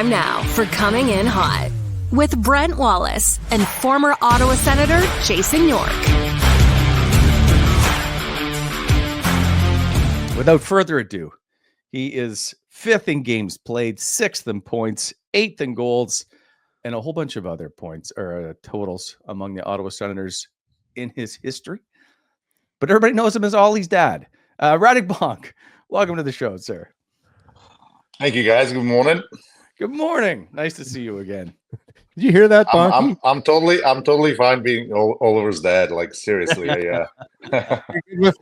time now for Coming In Hot with Brent Wallace and former Ottawa Senator Jason York. Without further ado, he is 5th in games played, 6th in points, 8th in goals, and a whole bunch of other points or totals among the Ottawa Senators in his history. But everybody knows him as Ollie's dad. Radek Bonk, welcome to the show, sir. Thank you, guys. Good morning. Good morning. Nice to see you again. Did you hear that, Bonkie? I'm totally fine being Oliver's dad. Like seriously,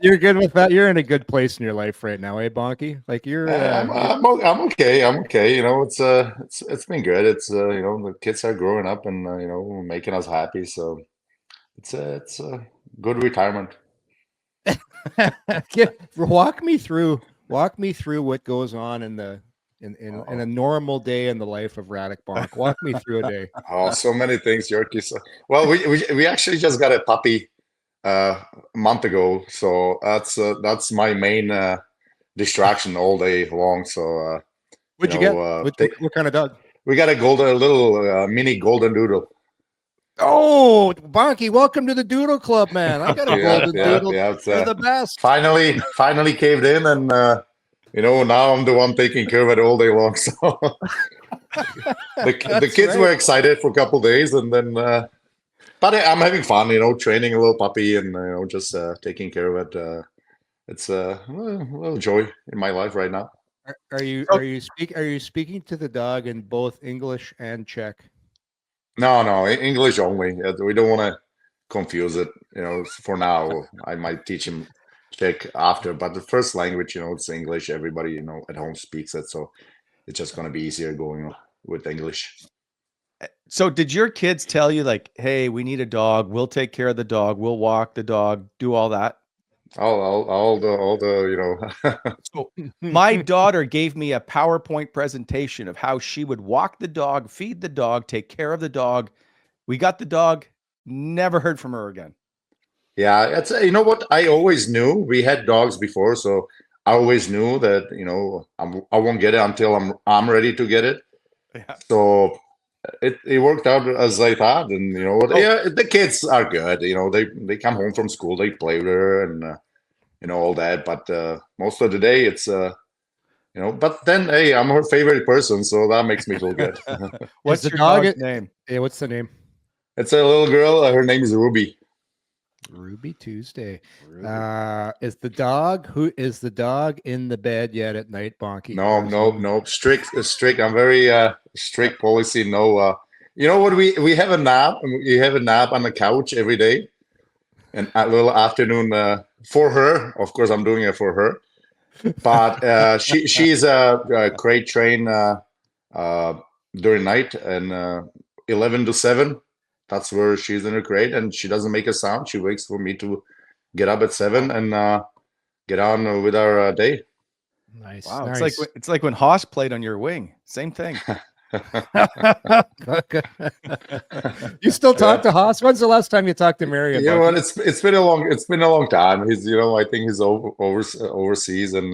You're good with that. You're in a good place in your life right now, eh, Bonkie? Like you're. I'm okay. I'm okay. You know, it's been good. It's the kids are growing up and making us happy. So it's a good retirement. Walk me through what goes on in a normal day in the life of Radek Bonk. Walk me through a day. Oh, so many things, Yorkie. So, well, we actually just got a puppy a month ago, so that's my main distraction all day long. So what'd you get? What kind of dog? We got a little mini golden doodle. Oh, Bonkie, welcome to the Doodle Club, man. I got a golden doodle. Yeah, They're the best. Finally caved in, and now I'm the one taking care of it all day long. So the kids were excited for a couple of days, and then but I'm having fun, training a little puppy and just taking care of it. It's a little joy in my life right now. Are you speaking to the dog in both English and Czech? No, English only. We don't want to confuse it. For now, I might teach him Czech after, but the first language, it's English. Everybody, at home speaks it, so it's just going to be easier going with English. So did your kids tell you like, hey, we need a dog. We'll take care of the dog. We'll walk the dog, do all that? All the. So my daughter gave me a PowerPoint presentation of how she would walk the dog, feed the dog, take care of the dog. We got the dog, never heard from her again. Yeah, it's what I always knew. We had dogs before, so I always knew that I won't get it until I'm ready to get it. Yeah. So it worked out as I thought, and yeah, the kids are good. They come home from school, they play with her, and all that. But most of the day, it's But then, hey, I'm her favorite person, so that makes me feel good. What's your dog's name? Yeah, what's the name? It's a little girl. Her name is Ruby. Ruby Tuesday. Is the dog in the bed yet at night, Bonkie? No. Strict. I'm very strict policy. No. You know what? We have a nap. We have a nap on the couch every day, and a little afternoon for her. Of course, I'm doing it for her. But she's a crate train during night, and 11 to 7. That's where she's in her crate, and she doesn't make a sound. She waits for me to get up at 7 and get on with our day. Nice. Wow, nice. It's like when Haas played on your wing. Same thing. You still talk to Haas? When's the last time you talked to Mary? You know what? It's been a long time. He's I think he's overseas and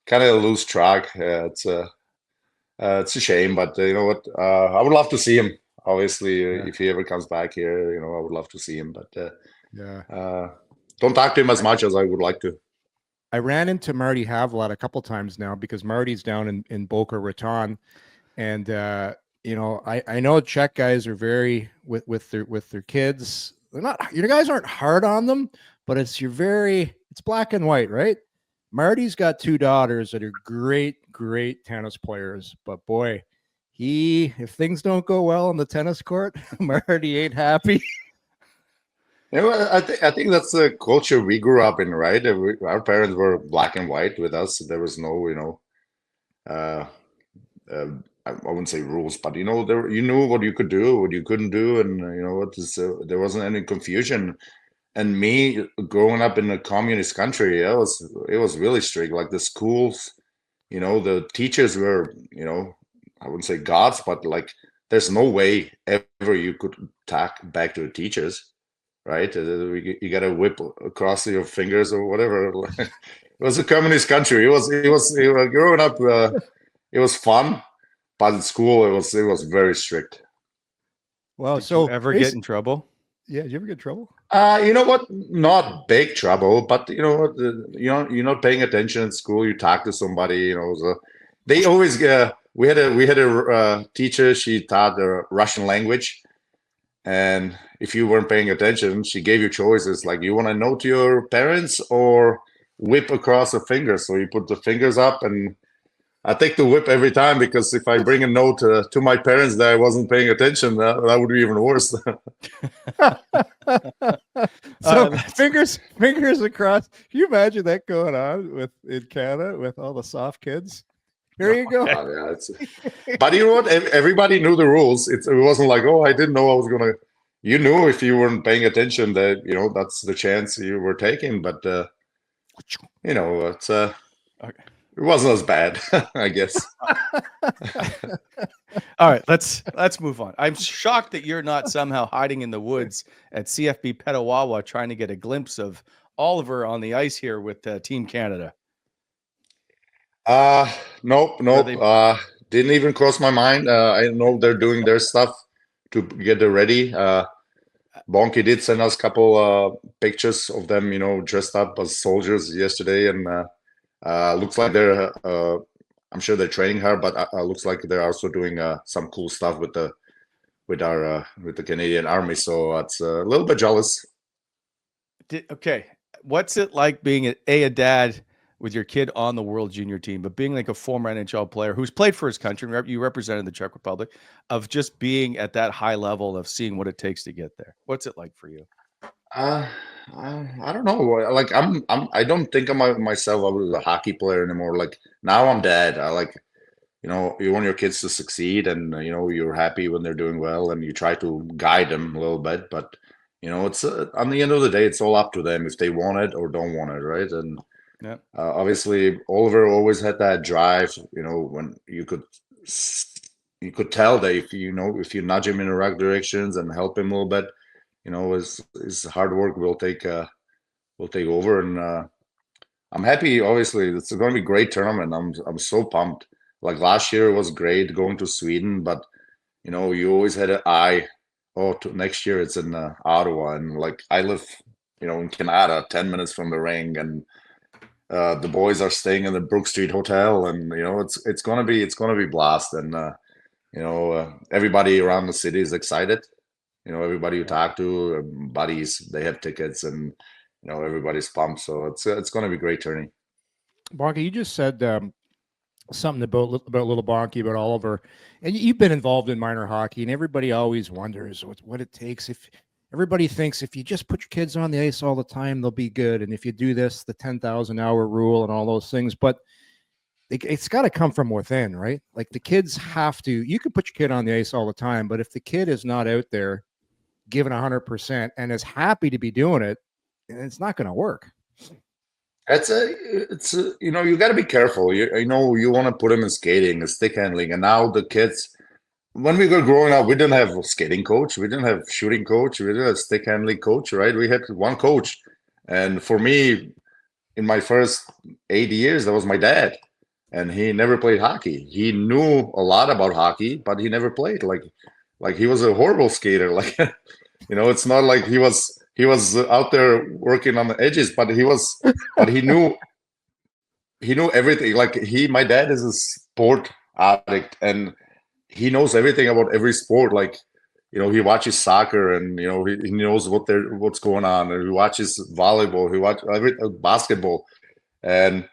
kind of lose track. It's a shame, but you know what? I would love to see him. Obviously, if he ever comes back here, I would love to see him. But don't talk to him as much as I would like to. I ran into Marty Havelat a couple times now because Marty's down in Boca Raton, and I know Czech guys are very with their kids. They're not. You guys aren't hard on them, but it's black and white, right? Marty's got 2 daughters that are great tennis players, but boy. If things don't go well on the tennis court, Marty ain't happy. I think that's the culture we grew up in, right? Our parents were black and white with us. There was no, I wouldn't say rules, but you knew what you could do, what you couldn't do, and there wasn't any confusion. And me growing up in a communist country, it was really strict. Like the schools, the teachers were, I wouldn't say gods, but like there's no way ever you could talk back to the teachers, right? You got to whip across your fingers or whatever. It was a communist country. It was growing up. It was fun, but at school it was very strict. Well, Did so you ever get in trouble? Yeah, did you ever get in trouble? You know what? Not big trouble, but you know what? You're not paying attention at school. You talk to somebody. So they always. We had a teacher. She taught the Russian language, and if you weren't paying attention, she gave you choices like you want to note to your parents or whip across the fingers. So you put the fingers up, and I take the whip every time because if I bring a note to my parents that I wasn't paying attention, that would be even worse. So fingers across. Can you imagine that going on in Canada with all the soft kids? Here you go. Yeah, but you know what? Everybody knew the rules. It wasn't like, oh, I didn't know I was gonna. You knew if you weren't paying attention that that's the chance you were taking. But it's Okay. it wasn't as bad, I guess. All right, let's move on. I'm shocked that you're not somehow hiding in the woods at CFB Petawawa trying to get a glimpse of Oliver on the ice here with Team Canada. Nope. Didn't even cross my mind. I know they're doing their stuff to get ready. Bonkie did send us a couple pictures of them, dressed up as soldiers yesterday, and looks like they're. I'm sure they're training hard, but looks like they're also doing some cool stuff with the Canadian Army. So it's a little bit jealous. Okay, what's it like being a dad with your kid on the World Junior team, but being like a former NHL player who's played for his country, you represented the Czech Republic, of just being at that high level of seeing what it takes to get there? What's it like for you? I don't know. Like I don't think of myself as a hockey player anymore. Like now I'm dad. I like, you want your kids to succeed, and you're happy when they're doing well, and you try to guide them a little bit. But it's on the end of the day, it's all up to them if they want it or don't want it, right? And yeah, obviously Oliver always had that drive. When you could tell that if you nudge him in the right directions and help him a little bit. His hard work will take over, and I'm happy. Obviously, it's going to be a great tournament. I'm so pumped. Like last year, it was great going to Sweden, but you always had an eye. Oh, next year it's in Ottawa, and like I live, in Canada, 10 minutes from the ring, and the boys are staying in the Brook Street Hotel, and it's gonna be blast, and everybody around the city is excited. Everybody you talk to, buddies, they have tickets, and everybody's pumped. So it's going to be a great tourney. Bonkie, you just said something about little Bonkie, about Oliver, and you've been involved in minor hockey, and everybody always wonders what it takes. If everybody thinks if you just put your kids on the ice all the time, they'll be good, and if you do this, the 10,000-hour rule and all those things, but it's got to come from within, right? Like the kids have to. You can put your kid on the ice all the time, but if the kid is not out there giving 100% and is happy to be doing it, it's not going to work. It's you got to be careful. You want to put them in skating and stick handling, and now the kids, when we were growing up, we didn't have a skating coach, we didn't have shooting coach, we didn't have stick handling coach, right? We had one coach, and for me, in my first 8 years, that was my dad, and he never played hockey. He knew a lot about hockey, but he never played. Like he was a horrible skater. Like, it's not like he was out there working on the edges, but he knew everything. Like my dad is a sport addict, and he knows everything about every sport. Like, he watches soccer, and he knows what's going on. And he watches volleyball. He watches basketball, and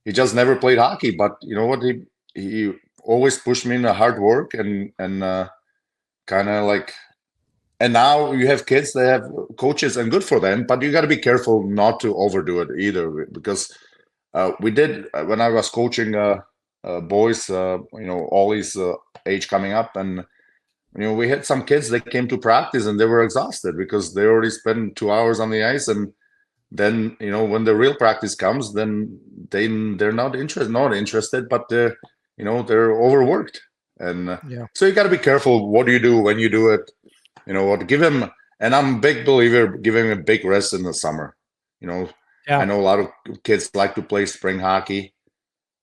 he just never played hockey. But you know what? He always pushed me in the hard work and kind of like, and now you have kids that have coaches, and good for them, but you got to be careful not to overdo it either, because we did when I was coaching boys, Ollie's age coming up, and we had some kids that came to practice and they were exhausted because they already spent 2 hours on the ice, and then when the real practice comes, then they're not interested, but they're overworked. And so you got to be careful what do you do when you do it. Give him, and I'm a big believer, give him a big rest in the summer. I know a lot of kids like to play spring hockey,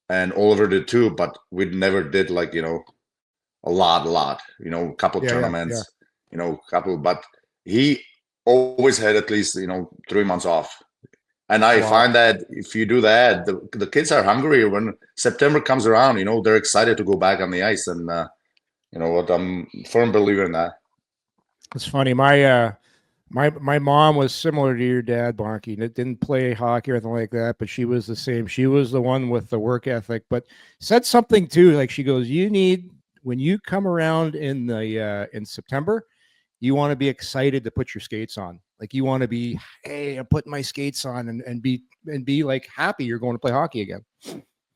and Oliver did too, but we never did like a lot. You know, a couple Yeah, tournaments. You know, couple, but he always had at least 3 months off. And I Wow. find that if you do that, the kids are hungry when September comes around. You know, they're excited to go back on the ice, and you know what? I'm a firm believer in that. It's funny. My mom was similar to your dad, Bonkie. Didn't play hockey or anything like that, but she was the same. She was the one with the work ethic, but said something too. Like she goes, "You need when you come around in September, you want to be excited to put your skates on. Like you want to be, hey, I'm putting my skates on and be like happy you're going to play hockey again."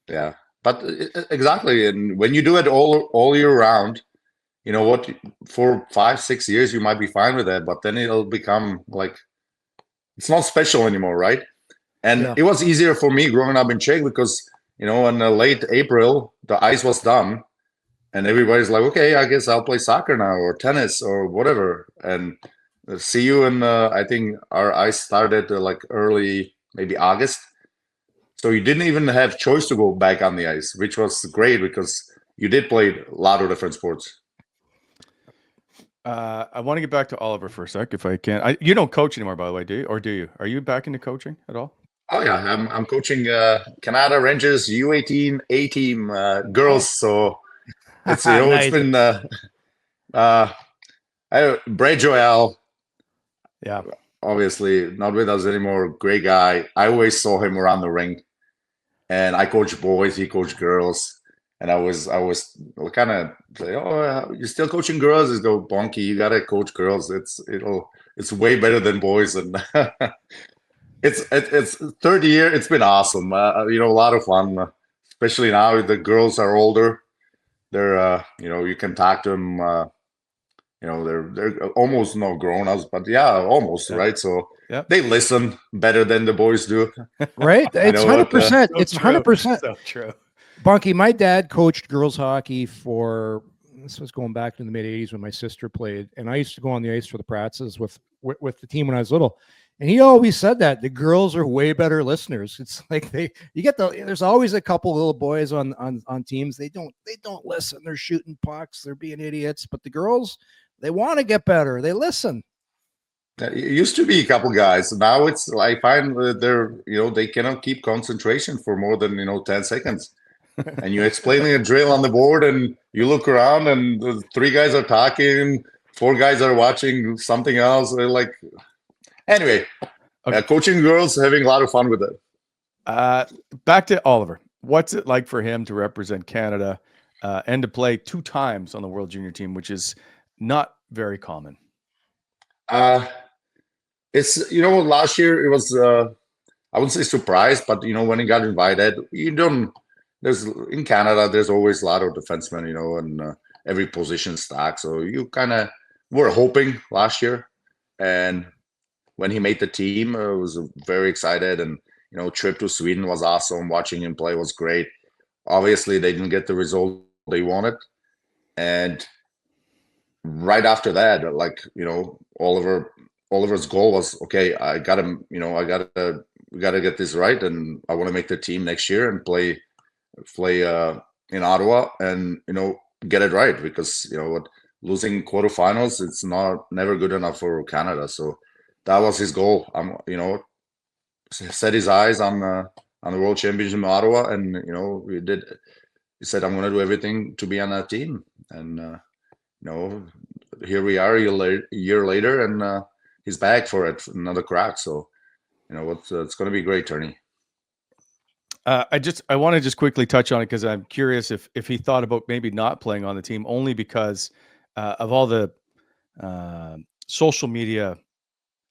Yeah, but exactly. And when you do it all year round, you know what? For 5, 6 years, you might be fine with that, but then it'll become like it's not special anymore, right? And Yeah. it was easier for me growing up in Czech because in late April the ice was done, and everybody's like, okay, I guess I'll play soccer now or tennis or whatever. And see you in I think our ice started like early maybe August. So you didn't even have choice to go back on the ice, which was great because you did play a lot of different sports. I want to get back to Oliver for a sec, if I can. You don't coach anymore, by the way, do you? Or do you? Are you back into coaching at all? Oh yeah, I'm coaching Canada Rangers U18 A team girls. So it's Nice. it's been Brad Joel, Yeah. obviously not with us anymore. Great guy. I always saw him around the rink, and I coach boys, he coached girls, and I was kind of say, oh, you're still coaching girls? Is go Bonkie, you gotta coach girls. It's way better than boys, and it's third year. It's been awesome. A lot of fun, especially now the girls are older. They're you can talk to them. They're almost no grown-ups, but yeah, almost, Yeah. right? So Yep. they listen better than the boys do. Right? It's know what, 100%. So It's true. 100%. So true. Bonkie, my dad coached girls hockey this was going back in the mid 80s when my sister played, and I used to go on the ice for the Pratzes with the team when I was little. And he always said that the girls are way better listeners. It's like there's always a couple little boys on teams. They don't listen. They're shooting pucks. They're being idiots. But the girls, they want to get better. They listen. It used to be a couple guys. Now it's I find that they cannot keep concentration for more than 10 seconds. And you're explaining a drill on the board, and you look around, and the 3 guys are talking, 4 guys are watching something else. They're like, anyway, Okay. coaching girls, having a lot of fun with it. Back to Oliver. What's it like for him to represent Canada and to play 2 times on the World Junior team, which is not very common? It's last year it was I wouldn't say surprised, but when he got invited, there's in Canada there's always a lot of defensemen, and every position stacked. So you kind of were hoping last year, and when he made the team, I was very excited, and trip to Sweden was awesome. Watching him play was great. Obviously, they didn't get the result they wanted, and right after that, like Oliver's goal was, okay, I got him. We got to get this right, and I want to make the team next year and play in Ottawa, and get it right, because what, losing quarterfinals, it's never good enough for Canada. So that was his goal. Set his eyes on the World Championship in Ottawa, and we did. He said, I'm going to do everything to be on that team, and here we are a year later, and he's back for it, another crack. So it's going to be a great tourney. I want to just quickly touch on it because I'm curious if he thought about maybe not playing on the team, only because of all the social media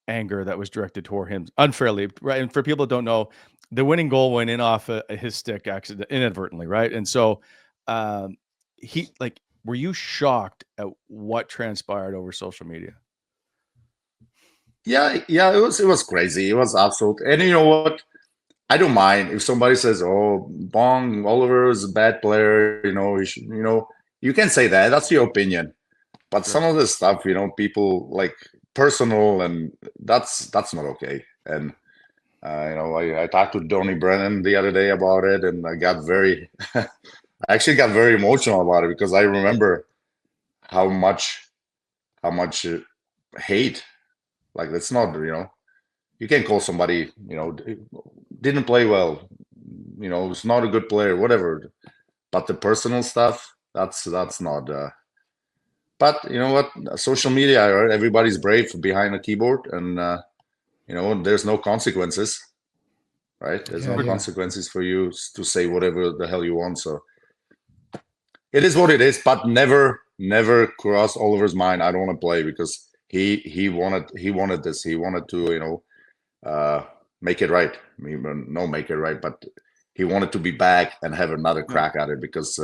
anger that was directed toward him unfairly, right? And for people that don't know, the winning goal went in off his stick inadvertently, right? And so were you shocked at what transpired over social media? Yeah, it was crazy. It was absolute. And you know what? I don't mind if somebody says, "Oh, Bong Oliver is a bad player." You can say that. That's your opinion. But some of the stuff, people like personal, and that's not okay. And I talked to Donnie Brennan the other day about it, and I actually got very emotional about it, because I remember how much hate. Like, that's not, you can't call somebody, didn't play well, it's not a good player, whatever. But the personal stuff, that's not. But you know what? Social media, right? Everybody's brave behind a keyboard, and there's no consequences, right? There's no consequences for you to say whatever the hell you want. So it is what it is. But never cross Oliver's mind, I don't want to play, because he wanted this. He wanted to make it right. I mean, no, make it right, but he wanted to be back and have another crack at it, because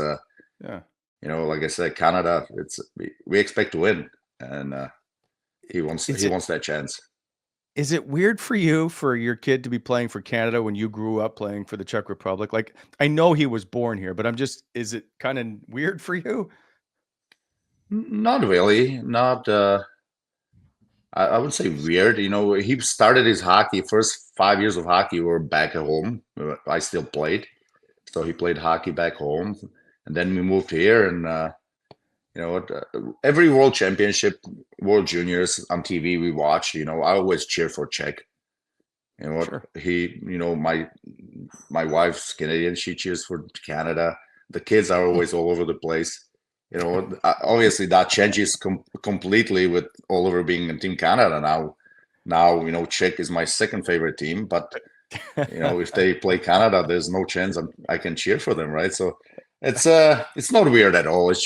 like I said, Canada, we expect to win, and he wants that chance. Is it weird for you, for your kid to be playing for Canada when you grew up playing for the Czech Republic? Like, I know he was born here, but is it kind of weird for you? Not really. Not. I would say weird. He started his hockey. First 5 years of hockey were back at home. I still played, so he played hockey back home, and then we moved here. And every World Championship, World Juniors on TV we watch. I always cheer for Czech. Sure. My wife's Canadian. She cheers for Canada. The kids are always all over the place. Obviously that changes completely with Oliver being in Team Canada now. Now, Czech is my second favorite team, but if they play Canada, there's no chance I can cheer for them, right? So it's not weird at all. It's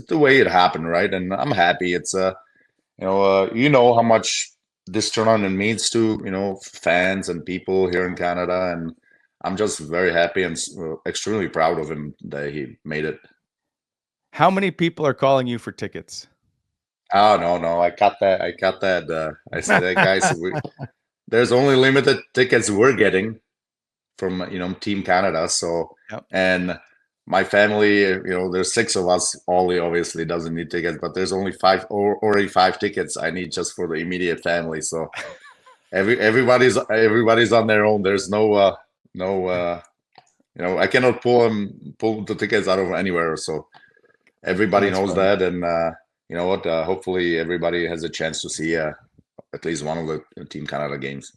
the way it happened, right? And I'm happy. It's how much this tournament means to fans and people here in Canada, and I'm just very happy and extremely proud of him that he made it. How many people are calling you for tickets? Oh, no, I got that. I said, hey, guys, there's only limited tickets we're getting from Team Canada. So, and my family, there's 6 of us. Ollie obviously doesn't need tickets, but there's only 5 already 5 tickets I need just for the immediate family. So everybody's on their own. There's no I cannot pull the tickets out of anywhere. So everybody knows that, and hopefully everybody has a chance to see at least one of the Team Canada games.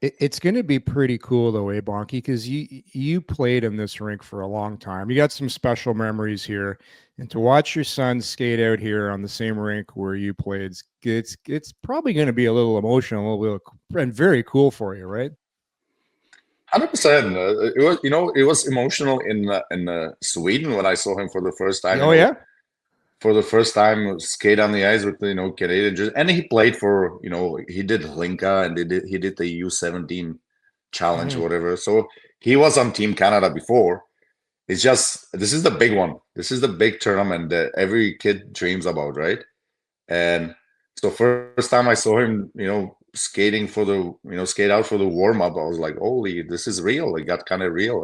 It's going to be pretty cool though, Bonkie, because you played in this rink for a long time. You got some special memories here, and to watch your son skate out here on the same rink where you played, it's probably going to be a little emotional, and very cool for you, right? 100%. It was emotional in Sweden when I saw him for the first time. Oh yeah. For the first time, skate on the ice with Canadian, and he played for he did Linka, and he did the U17 challenge or whatever. So he was on Team Canada before. It's just, this is the big one. This is the big tournament that every kid dreams about, right? And so first time I saw him, skating for the skate out for the warm up, I was like, holy, this is real. It got kind of real,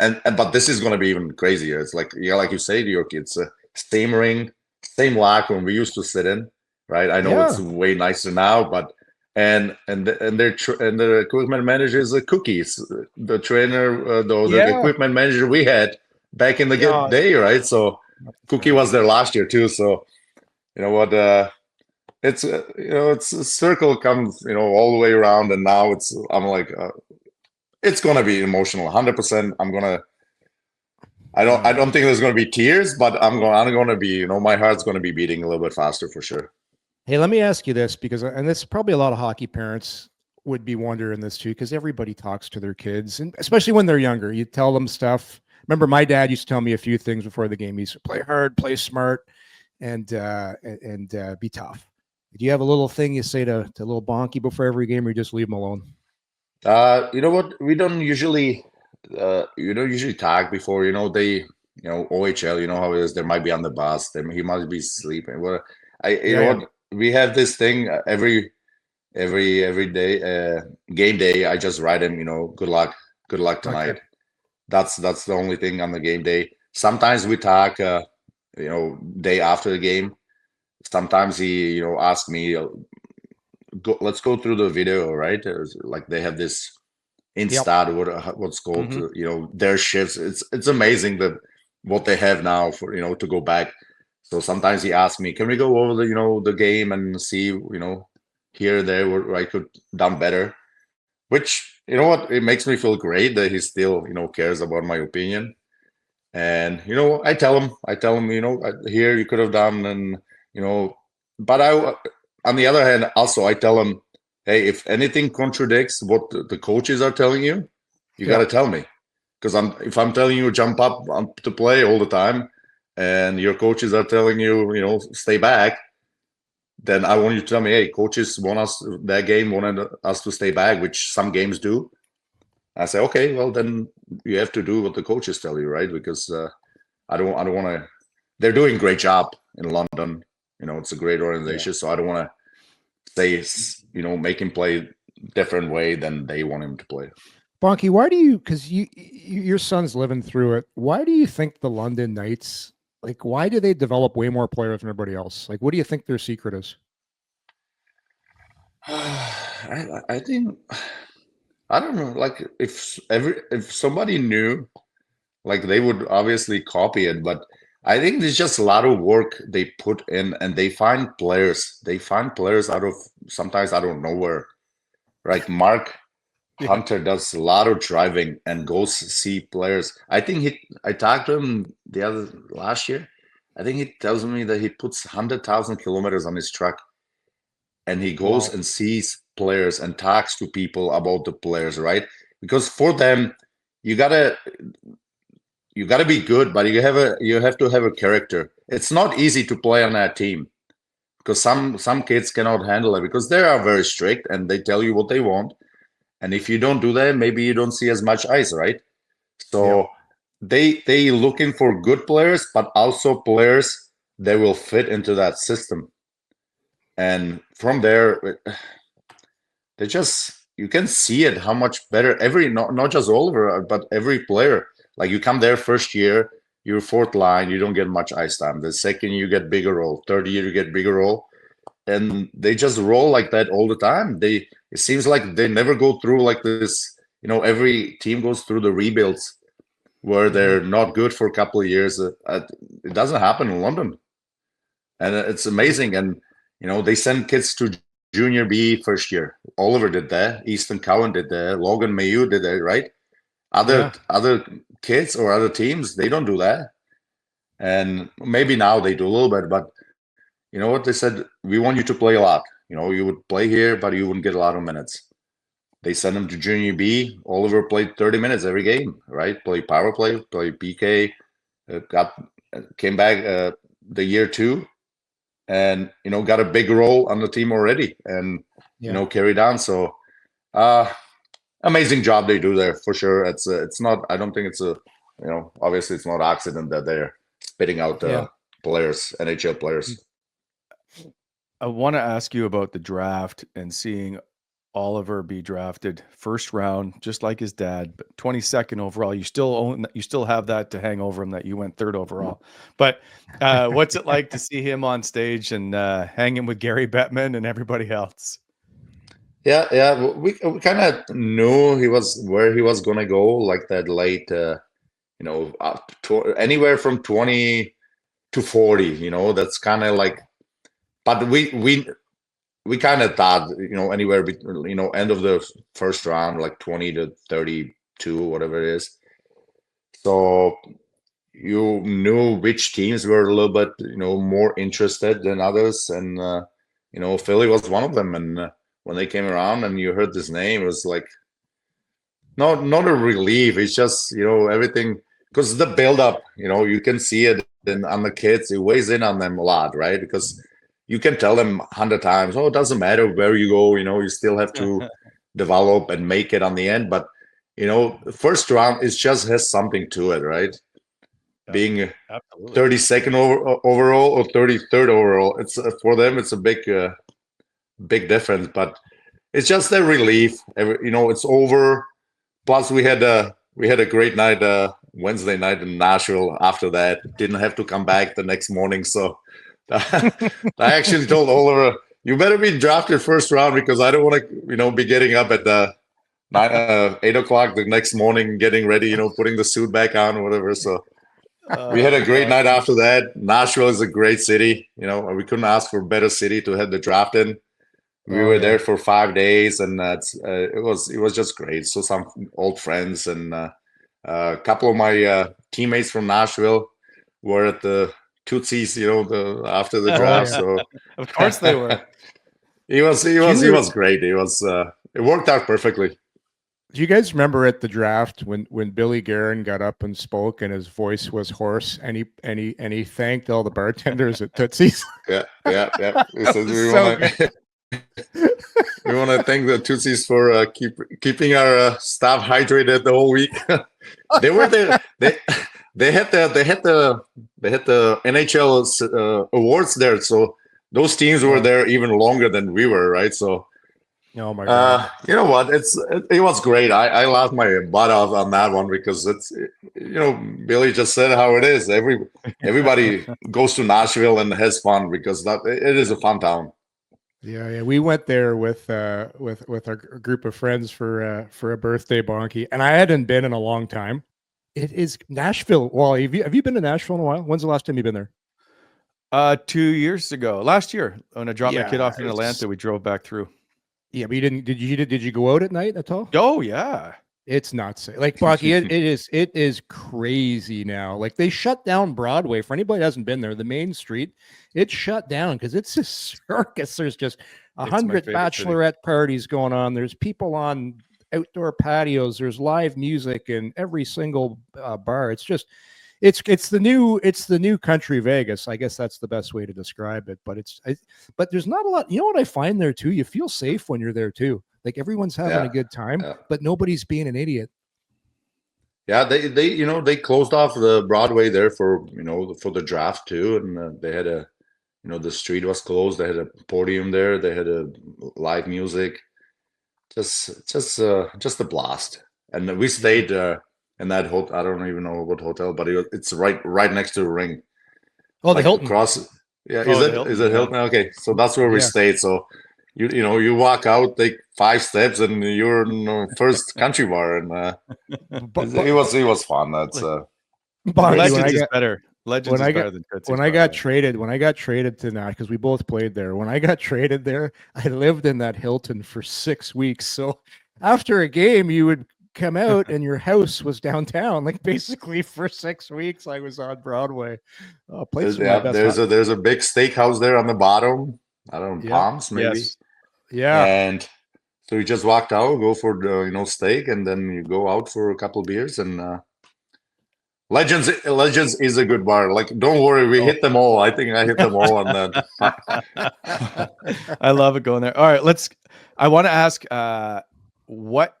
but this is going to be even crazier. It's like, like you say to your kids, same ring, same locker room we used to sit in, right? I know it's way nicer now, but and their equipment manager is Cookies, the trainer, the equipment manager we had back in the day, right? So Cookie was there last year too. So it's it's a circle comes all the way around, and now I'm like. It's gonna be emotional, 100%. I don't think there's gonna be tears, but I'm gonna be, my heart's gonna be beating a little bit faster for sure. Hey, let me ask you this, and this probably a lot of hockey parents would be wondering this too, because everybody talks to their kids, and especially when they're younger, you tell them stuff. Remember, my dad used to tell me a few things before the game. He used to play hard, play smart, and be tough. Do you have a little thing you say to little Bonkie before every game, or you just leave him alone? You know what? We don't usually talk before. They, OHL. How it is. They might be on the bus. He might be sleeping. What? What? We have this thing every day, game day. I just write him. Good luck tonight. Okay. That's the only thing on the game day. Sometimes we talk. Day after the game. Sometimes he, asks me. Let's go through the video, right? Like they have this Insta, what's called, their shifts. It's amazing that what they have now for to go back. So sometimes he asks me, "Can we go over the game and see here and there where I could done better?" Which what, it makes me feel great that he still cares about my opinion. And I tell him, here you could have done, and but on the other hand, also I tell him, hey, if anything contradicts what the coaches are telling you, you got to tell me, because if I'm telling you jump up to play all the time, and your coaches are telling you, stay back, then I want you to tell me, hey, coaches want us, that game wanted us to stay back, which some games do. I say, okay, well then you have to do what the coaches tell you, right? Because I don't want to. They're doing a great job in London. It's a great organization, so I don't want to say, make him play different way than they want him to play. Bonkie, why do you? Because your son's living through it. Why do you think the London Knights? Like, why do they develop way more players than everybody else? Like, what do you think their secret is? I think, I don't know. Like, if somebody knew, like, they would obviously copy it. But I think there's just a lot of work they put in, and they find players. They find players sometimes out of nowhere. Like Mark Hunter does a lot of driving and goes see players. I talked to him last year. I think he tells me that he puts 100,000 kilometers on his truck, and he goes and sees players and talks to people about the players, right? Because for them, you gotta be good, but you have to have a character. It's not easy to play on that team, because some kids cannot handle it, because they are very strict and they tell you what they want. And if you don't do that, maybe you don't see as much ice, right? So they looking for good players, but also players that will fit into that system. And from there, you can see it, how much better not just Oliver, but every player. Like, you come there first year, you're fourth line, you don't get much ice time. The second you get bigger role, third year you get bigger role, and they just roll like that all the time. It seems like they never go through like this. Every team goes through the rebuilds where they're not good for a couple of years. It doesn't happen in London, and it's amazing. And they send kids to junior B first year. Oliver did that. Easton Cowan did that. Logan Mayu did that, right? Other kids or other teams, they don't do that. And maybe now they do a little bit, but you know what? They said, we want you to play a lot. You would play here, but you wouldn't get a lot of minutes. They sent him to junior B. Oliver played 30 minutes every game, right? Play power play, play PK, came back the year 2, and got a big role on the team already, and carried on. So amazing job they do there, for sure. It's not, I don't think it's obviously it's not accident that they're spitting out players, NHL players. I want to ask you about the draft and seeing Oliver be drafted first round, just like his dad, but 22nd overall. You still have that to hang over him, that you went 3rd overall. But what's it like to see him on stage and hanging with Gary Bettman and everybody else? Yeah. We kind of knew where he was going to go, like that late, anywhere from 20 to 40. That's kind of like. But we kind of thought, anywhere between, end of the first round, like 20 to 32, whatever it is. So you knew which teams were a little bit, more interested than others. And, Philly was one of them. And when they came around and you heard this name, it was like, not a relief. It's just, everything, because the build-up, you can see it on the kids. It weighs in on them a lot, right? Because you can tell them 100 times, it doesn't matter where you go, you still have to develop and make it on the end. But, first round has something to it, right? Being 32nd overall or 33rd overall, it's for them, it's a big difference. But it's just a relief. It's over. Plus, we had a great night Wednesday night in Nashville. After that, didn't have to come back the next morning, so. I actually told Oliver, you better be drafted first round, because I don't want to, be getting up at 8 o'clock the next morning, getting ready, putting the suit back on or whatever. So We had a great night after that. Nashville is a great city. You know, we couldn't ask for a better city to have the draft in. We were there for 5 days, and it was just great. So some old friends and a couple of my teammates from Nashville were at the Tootsies, you know, after the draft. So of course they were. He was great. It worked out perfectly. Do you guys remember at the draft when Billy Guerin got up and spoke and his voice was hoarse and he thanked all the bartenders at Tootsie's? Yeah. He says we want to thank the Tootsies for keeping our staff hydrated the whole week. They were there. They had the NHL awards there, so those teams were there even longer than we were, right? So. Oh my God! You know what? It was great. I laughed my butt off on that one because Billy just said how it is. Everybody goes to Nashville and has fun because it is a fun town. Yeah. We went there with our group of friends for a birthday, Bonkie, and I hadn't been in a long time. It is Nashville. Well, have you been to Nashville in a while? When's the last time you've been there? 2 years ago, last year, when I dropped my kid off in Atlanta, we drove back through. Yeah, but you didn't. Did you go out at night at all? Oh yeah, it's not safe. Like Bonkie, it is crazy now. Like they shut down Broadway. For anybody who hasn't been there, the main street, it's shut down because it's a circus. There's just 100 bachelorette parties going on. There's people on outdoor patios. There's live music in every single bar. It's just. It's the new country Vegas. I guess that's the best way to describe it. But but there's not a lot. You know what I find there too? You feel safe when you're there too. Like everyone's having a good time, but nobody's being an idiot. Yeah, they closed off the Broadway there for the draft too, and they had the street was closed. They had a podium there. They had a live music. Just a blast. And we stayed. In that hotel, I don't even know what hotel, but it's right next to the ring. Oh, the Hilton. Is it Hilton? Okay, so that's where we stayed. So you walk out, take 5 steps, and you're in the first country bar, and it was fun. That's Legends is better. Legends is better than Tootsie's. When I got traded to Nash, because we both played there. When I got traded there, I lived in that Hilton for 6 weeks. So after a game, you would come out and your house was downtown. Like basically for 6 weeks I was on Broadway. There's a big steakhouse there on the bottom. I don't know, Palms maybe. Yes. Yeah. And so you just walked out, go for the steak, and then you go out for a couple beers. And Legends is a good bar. Like, don't worry, we hit them all. I think I hit them all on that. I love it going there. All right, I want to ask what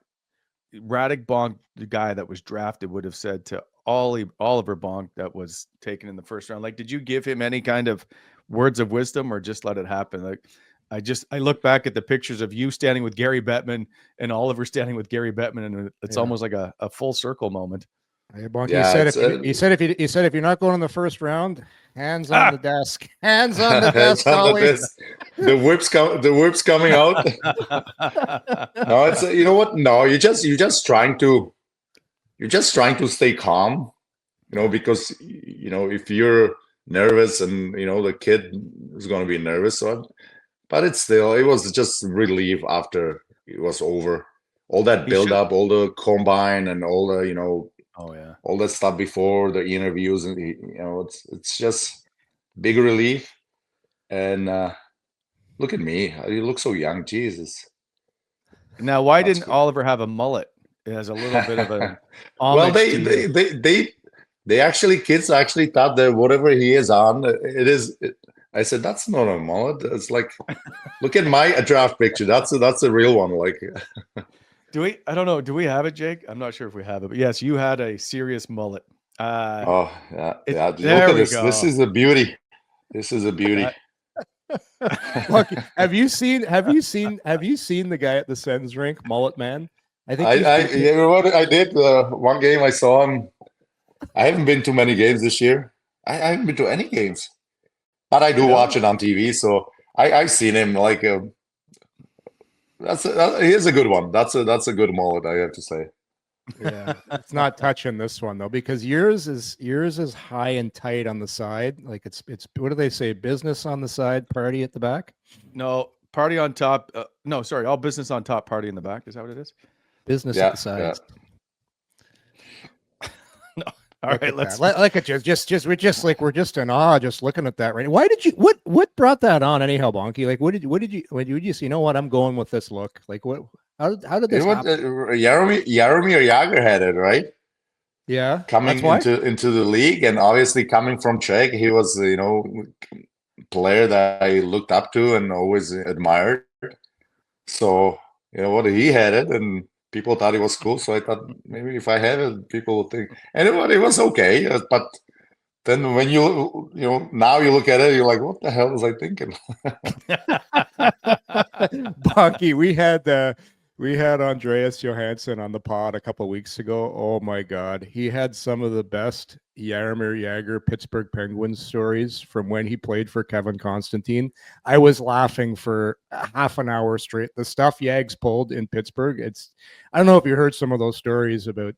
Radek Bonk, the guy that was drafted, would have said to Oliver Bonk that was taken in the first round. Like, did you give him any kind of words of wisdom or just let it happen? Like, I look back at the pictures of you standing with Gary Bettman and Oliver standing with Gary Bettman, and it's almost like a full circle moment. Hey, Bonkie, he said if you're not going in the first round, hands on the desk. Hands on the desk, Ollie. The whip's coming out. No, it's you know what? No, you're just trying to stay calm, because if you're nervous and the kid is going to be nervous, but it was just relief after it was over. All that build up, all the combine and all the all that stuff before the interviews, and it's just big relief. And look at me, you look so young, Jesus. Now, why didn't Oliver have a mullet? It has a little bit of a well, they actually, kids actually thought that whatever he is on, I said, that's not a mullet. It's like, look at my draft picture. That's a real one. Like, do we? I don't know. Do we have it, Jake? I'm not sure if we have it, but yes, you had a serious mullet. Oh yeah. Look there at we this. go. This is a beauty. This is a beauty. Look, have you seen the guy at the Sens rink, Mullet Man? I think you know what I did. One game I saw him. I haven't been to many games this year. I haven't been to any games, but I do watch it on TV. So I've seen him. Like he is a good one. That's a good mullet, I have to say. Yeah, it's not touching this one though, because yours is high and tight on the side. Like it's what do they say? Business on the side, party at the back. No, party on top. No, sorry, all business on top, party in the back. Is that what it is? Business Yeah, at the sides. No. All right, let's. Like it we're just in awe just looking at that right. Why did you what brought that on anyhow, Bonkie? Like what did you see? You know what? I'm going with this look. Like what? How did this happen? Jaromir Jagr had it, right? Yeah, Coming into the league, and obviously coming from Czech, he was player that I looked up to and always admired. So he had it, and people thought it was cool. So I thought maybe if I had it, people would think. And it was okay, but then when now you look at it, you're like, what the hell was I thinking? Bonkie, we had Andreas Johansson on the pod a couple of weeks ago. Oh my God. He had some of the best Jaromir Jagr Pittsburgh Penguins stories from when he played for Kevin Constantine. I was laughing for half an hour straight. The stuff Yags pulled in Pittsburgh. I don't know if you heard some of those stories about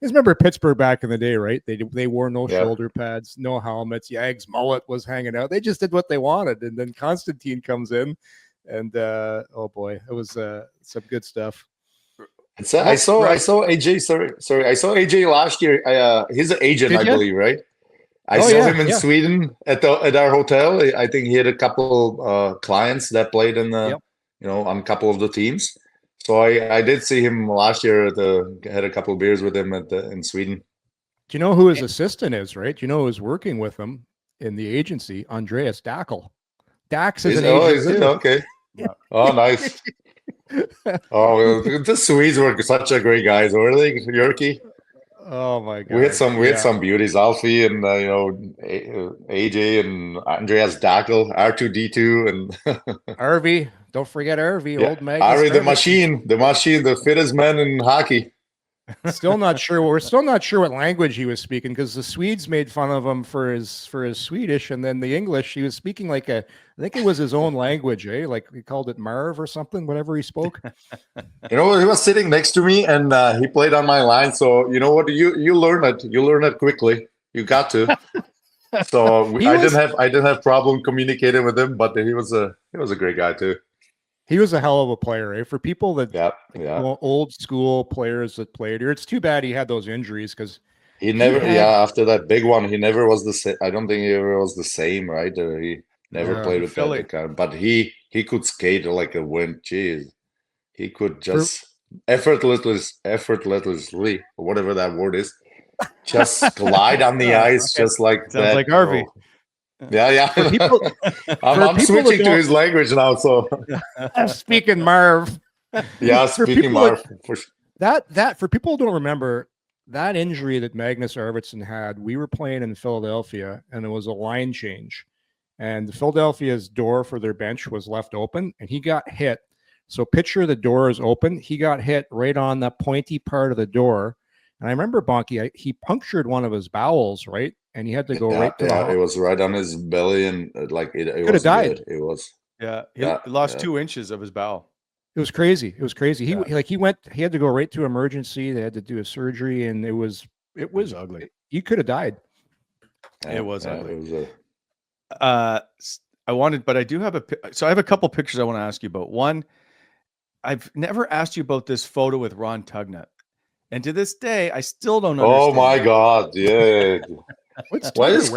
remember Pittsburgh back in the day, right? They wore no shoulder pads, no helmets. Yags mullet was hanging out. They just did what they wanted. And then Constantine comes in. And oh boy, it was some good stuff. So I saw AJ. Sorry, I saw AJ last year. He's an agent, I believe, right? I saw him in Sweden at our hotel. I think he had a couple clients that played in the on a couple of the teams. So I did see him last year. Had a couple of beers with him in Sweden. Do you know who his assistant is? Right? Do you know who's working with him in the agency? Andreas Dackel. Dax is an agent is it? too. Okay. Oh, nice. The Swedes were such a great guys, were they, Yerky? Oh my God. We had some beauties, Alfie and AJ and Andreas Dackel, R2D2 and Arvy. Don't forget Arvy, old Magnus. Arvy, the machine, the fittest man in hockey. Still not sure. We're still not sure what language he was speaking, because the Swedes made fun of him for his Swedish, and then the English he was speaking like I think it was his own language, eh? Like we called it Marv or something, whatever he spoke. He was sitting next to me, and he played on my line. So you know what? You learn it. You learn it quickly. You got to. So I didn't have problem communicating with him, but he was a great guy too. He was a hell of a player, eh? For people that old school players that played here. It's too bad he had those injuries, because he never after that big one he never was the same. I don't think he ever was the same, right? He never played with that kind. But he could skate like a wind. Jeez, he could just effortlessly, whatever that word is, just glide on the ice, just like sounds that. like Harvey. Yeah. I'm switching to his language now. So I'm speaking Marv. Yeah, speaking Marv. That for people who don't remember, that injury that Magnus Arvidsson had, we were playing in Philadelphia, and it was a line change, and Philadelphia's door for their bench was left open, and he got hit. So picture the door is open. He got hit right on that pointy part of the door. And I remember Bonkie, he punctured one of his bowels, right? And he had to go right to the hospital. It was right on his belly, and it could have died. It was. He lost 2 inches of his bowel. It was crazy. He went. He had to go right to emergency. They had to do a surgery, and it was ugly. He could have died. It was ugly. But I do have I have a couple pictures I want to ask you about. One, I've never asked you about this photo with Ron Tugnutt, and to this day, I still don't understand. Oh my God! Yeah. Why does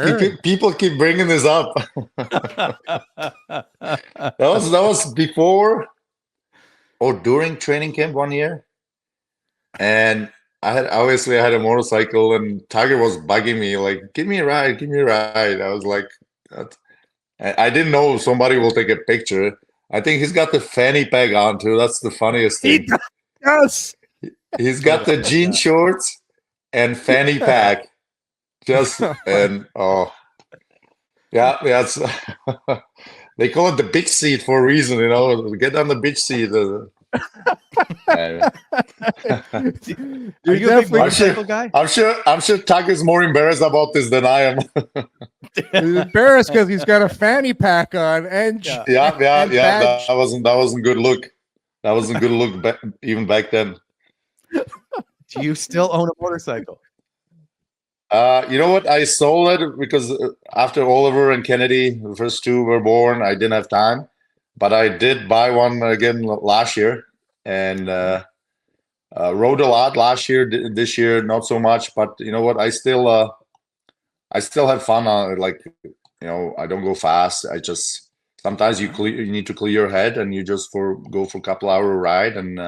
people keep bringing this up? that was before or during training camp one year, and I had a motorcycle, and Tiger was bugging me like, "Give me a ride." I was like, I didn't know somebody will take a picture. I think he's got the fanny pack on too. That's the funniest thing. Yes, he's got the jean shorts and fanny pack. Just and it's they call it the bitch seat for a reason, Get on the bitch seat. Are you a big motorcycle guy? I'm sure Tuck is more embarrassed about this than I am. He's embarrassed because he's got a fanny pack on, and that wasn't good look. That wasn't good look even back then. Do you still own a motorcycle? You know what? I sold it because after Oliver and Kennedy, the first two were born, I didn't have time. But I did buy one again last year and rode a lot last year. This year, not so much. But you know what? I still have fun on it. Like, I don't go fast. I just sometimes you need to clear your head and you just go for a couple hour ride and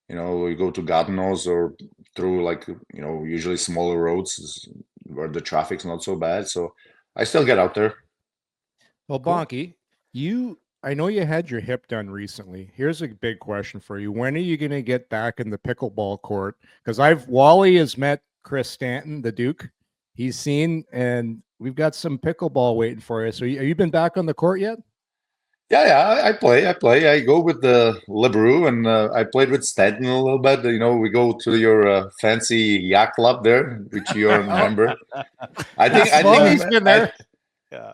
we go to God knows or through like usually smaller roads where the traffic's not so bad. So I still get out there. Well, Bonkie, I know you had your hip done recently. Here's a big question for you. When are you going to get back in the pickleball court? Because Wally has met Chris Stanton, the Duke. He's seen, and we've got some pickleball waiting for you. So have you been back on the court yet? Yeah, I play. I go with the LeBrew, and I played with Stanton a little bit. We go to your fancy yacht club there, which you are a member. I think he's been there.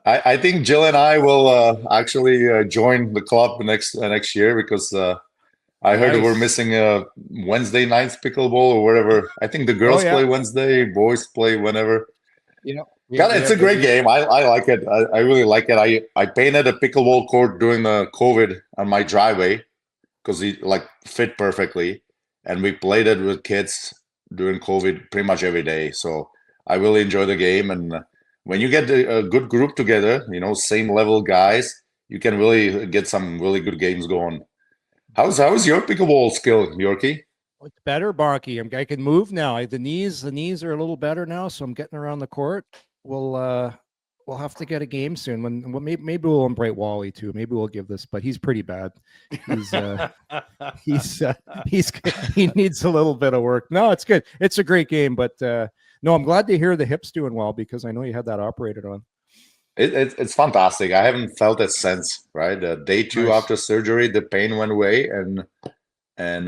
I think Jill and I will actually join the club next year because I heard we're missing a Wednesday night's pickleball or whatever. I think the girls play Wednesday, boys play whenever. It's a great game. I like it. I really like it. I painted a pickleball court during the COVID on my driveway because it fit perfectly, and we played it with kids during COVID pretty much every day. So I really enjoy the game, and when you get a good group together, same level guys, you can really get some really good games going. How's your pickleball skill, Yorkie? It's better, Bonkie. I can move now. The knees are a little better now, so I'm getting around the court. We'll have to get a game soon. Maybe we'll invite Wally too. Maybe we'll give this, but he's pretty bad. He needs a little bit of work. No, it's good. It's a great game, but no, I'm glad to hear the hip's doing well because I know you had that operated on. It's fantastic. I haven't felt it since, right? Day 2 after surgery, the pain went away, and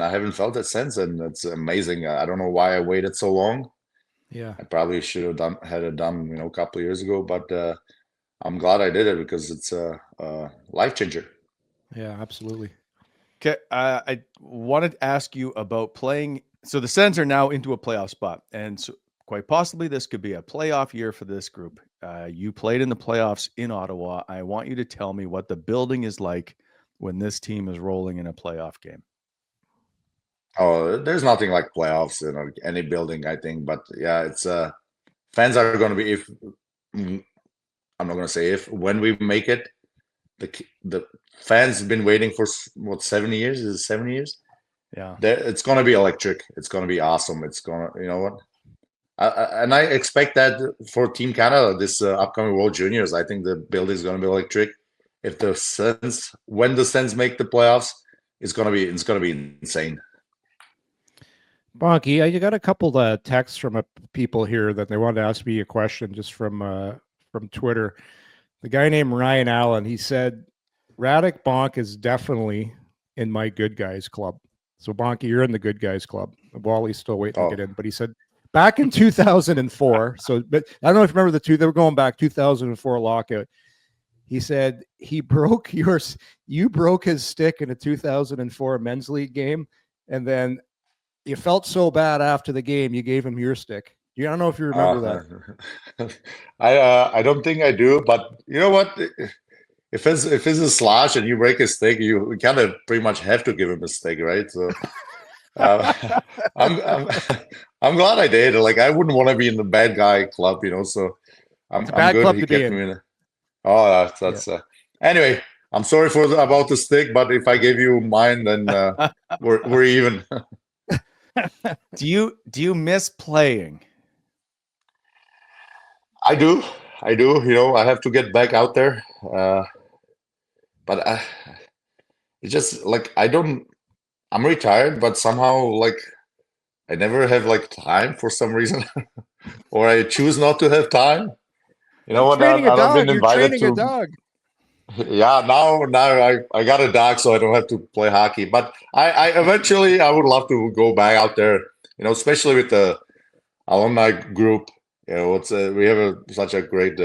I haven't felt it since, and it's amazing. I don't know why I waited so long. Yeah, I probably should have had it done, a couple of years ago, but I'm glad I did it because it's a life changer. Yeah, absolutely. Okay, I wanted to ask you about playing. So the Sens are now into a playoff spot, and so quite possibly this could be a playoff year for this group. You played in the playoffs in Ottawa. I want you to tell me what the building is like when this team is rolling in a playoff game. Oh, there's nothing like playoffs in any building, I think. But yeah, it's fans are going to be I'm not going to say if when we make it, the fans have been waiting for 70 years. Is it 70 years? Yeah, it's going to be electric. It's going to be awesome. It's going to, you know what? And I expect that for Team Canada this upcoming World Juniors. I think the building is going to be electric. If when the Sens make the playoffs, it's going to be insane. Bonkie, you got a couple of texts from people here that they wanted to ask me a question just from Twitter. The guy named Ryan Allen, he said, Radek Bonk is definitely in my good guys club. So Bonkie, you're in the good guys club. Wally's still waiting to get in, but he said back in 2004. But I don't know if you remember they were going back 2004 lockout. He said you broke his stick in a 2004 men's league game, and then you felt so bad after the game, you gave him your stick. I don't know if you remember that. I don't think I do, but you know what? If it's a slash and you break a stick, you kind of pretty much have to give him a stick, right? So I'm glad I did. Like I wouldn't want to be in the bad guy club, So I'm good. Club he to kept be me in. Oh, that's anyway. I'm sorry about the stick, but if I gave you mine, then we're even. Do you miss playing? I do. I have to get back out there. But it's just like I'm retired, but somehow I never have time for some reason, or I choose not to have time. You know what? I've been invited to. A dog. Yeah, now I got a dog, so I don't have to play hockey. But I eventually I would love to go back out there. Especially with the alumni group. We have such a great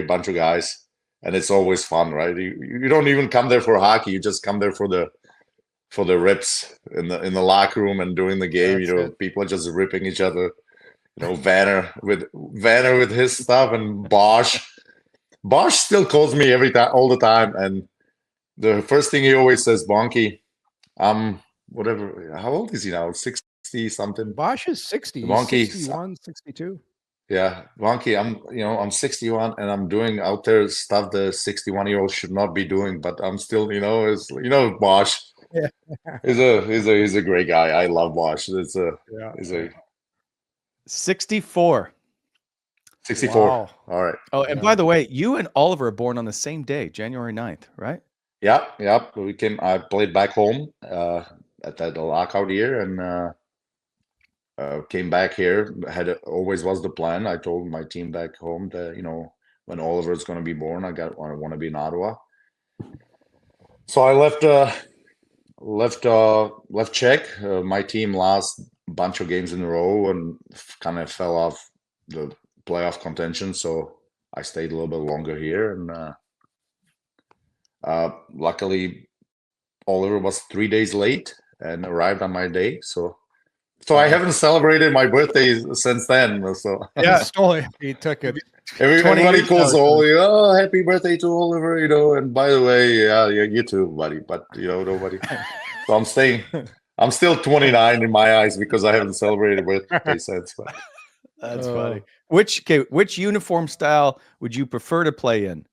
bunch of guys, and it's always fun, right? You don't even come there for hockey; you just come there for for the rips in the locker room and during the game. That's it. People are just ripping each other. Vanner with his stuff, and Bosch. Bosch still calls me all the time, and the first thing he always says, Bonkie, whatever. How old is he now? 60 something. Bosch is 60. Bonkie, 61, 62. Yeah, Bonkie, I'm 61 and I'm doing out there stuff the 61-year-old should not be doing, but I'm still, Bosch. Yeah. He's a great guy. I love Bosch. He's a 64. 64. Wow. All right. Oh, and by the way, you and Oliver are born on the same day, January 9th, right? Yep. I played back home at the lockout year and came back here. Always was the plan. I told my team back home that when Oliver's going to be born, I want to be in Ottawa. So I left Czech. My team lost a bunch of games in a row and kind of fell off the playoff contention. So I stayed a little bit longer here, and luckily Oliver was 3 days late and arrived on my day. So I haven't celebrated my birthday since then. So Yeah, He took it. everybody calls Oli, oh, happy birthday to Oliver, and by the way, yeah, you too, buddy. But nobody. So I'm still 29 in my eyes because I haven't celebrated birthday since. But. That's funny. Which uniform style would you prefer to play in?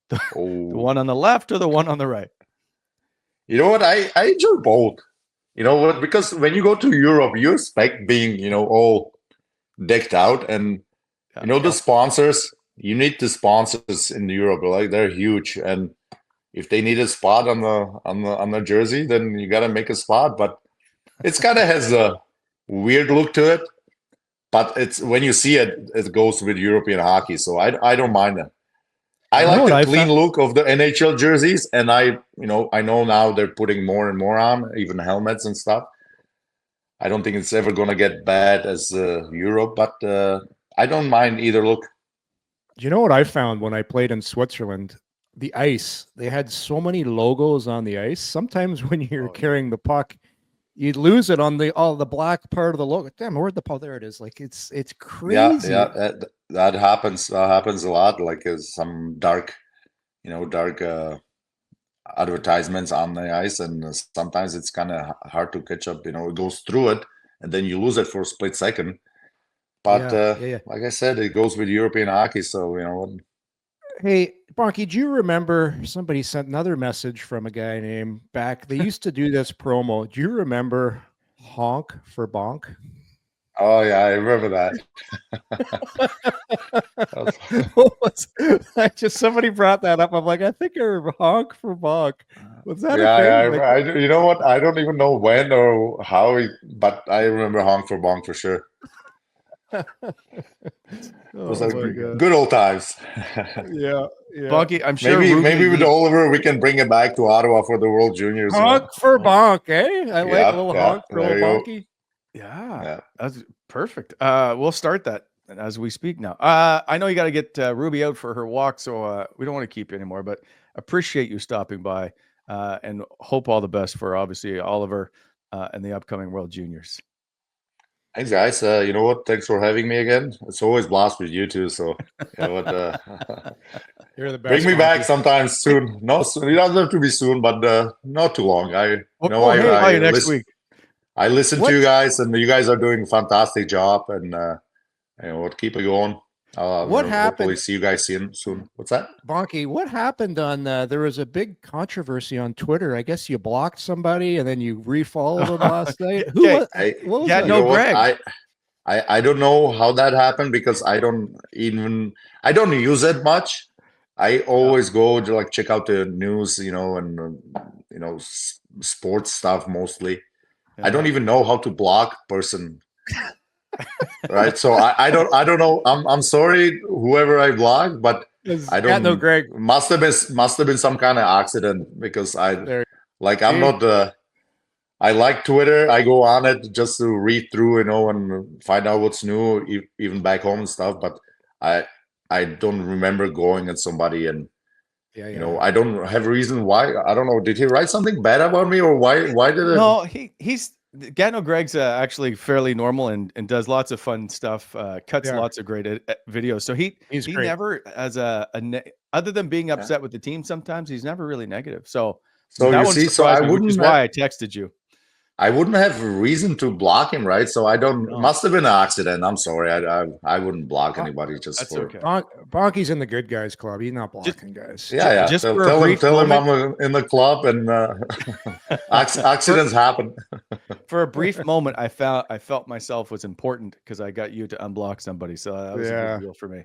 The one on the left or the one on the right? You know what? I enjoy both. You know what? Because when you go to Europe, you expect being, all decked out, and the sponsors. You need the sponsors in Europe, like they're huge, and if they need a spot on the jersey, then you got to make a spot. But it's kind of has a weird look to it. But it's when you see it, it goes with European hockey, so I don't mind it. I like the clean look of the NHL jerseys, and I know now they're putting more and more on, even helmets and stuff. I don't think it's ever going to get bad as Europe, but I don't mind either look. You know what I found when I played in Switzerland? The ice. They had so many logos on the ice. Sometimes when you're carrying the puck, you'd lose it on the black part of the logo. Damn, where'd the puck? There it is. Like it's crazy. Yeah, that happens. Happens a lot. Like some dark advertisements on the ice, and sometimes it's kind of hard to catch up. It goes through it, and then you lose it for a split second. But like I said, it goes with European hockey. So Hey, Bonkie, do you remember somebody sent another message from a guy named back? They used to do this promo. Do you remember Honk for Bonk? Oh yeah, I remember that. Somebody brought that up. I'm like, I think I remember Honk for Bonk. Was that a thing? I you know what? I don't even know when or how, but I remember Honk for Bonk for sure. It was like good old times. Yeah. Bonkie, I'm sure maybe with Oliver we can bring it back to Ottawa for the World Juniors. Honk for Bonk, eh? I like a little honk for little Bonkie. Yeah, that's perfect. We'll start that as we speak now. I know you got to get Ruby out for her walk, so we don't want to keep you anymore, but appreciate you stopping by and hope all the best for obviously Oliver and the upcoming World Juniors. Thanks, guys. You know what? Thanks for having me again. It's always blast with you two. So, you know what? You're the best. Bring me back sometime soon. No, it doesn't have to be soon, but not too long. Next week. I listen to you guys, and you guys are doing a fantastic job. And keep it going. What happened? Hopefully, see you guys soon. What's that? Bonkie, what happened on? There was a big controversy on Twitter. I guess you blocked somebody and then you refollowed them last night. What was that? Greg. I don't know how that happened because I don't use it much. I always go to check out the news, and sports stuff mostly. I don't even know how to block person. Right, so I don't know. I'm sorry, whoever I blocked, but I don't know. Greg, must have been some kind of accident because I'm not. I like Twitter. I go on it just to read through, and find out what's new, even back home and stuff. But I don't remember going at somebody and Yeah, You know, I don't have a reason why. I don't know. Did he write something bad about me, or why did it? No, he's Gano Greg's actually fairly normal and does lots of fun stuff. Cuts Yeah. lots of great videos. So he He's great. never has other than being upset with the team. Sometimes he's never really negative. So So that you one see, so I surprised me, which is wouldn't why I texted you. I wouldn't have a reason to block him, right? So I don't. No. Must have been an accident. I'm sorry. I wouldn't block anybody just That's for. okay. Bonkie's in the good guys club. He's not blocking guys. Yeah. Just Tell, for a tell him, brief tell him moment- I'm in the club, and accidents happen. For a brief moment, I felt myself was important because I got you to unblock somebody. So that was a Yeah. big deal for me.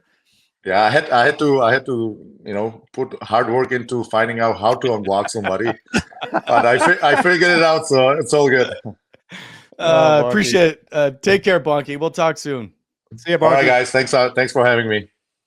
Yeah, I had to, you know, put hard work into finding out how to unblock somebody, but I figured it out, so it's all good. Bonkie. Appreciate it. Take care, Bonkie. We'll talk soon. See you, All right, Bonkie. guys. Thanks for having me.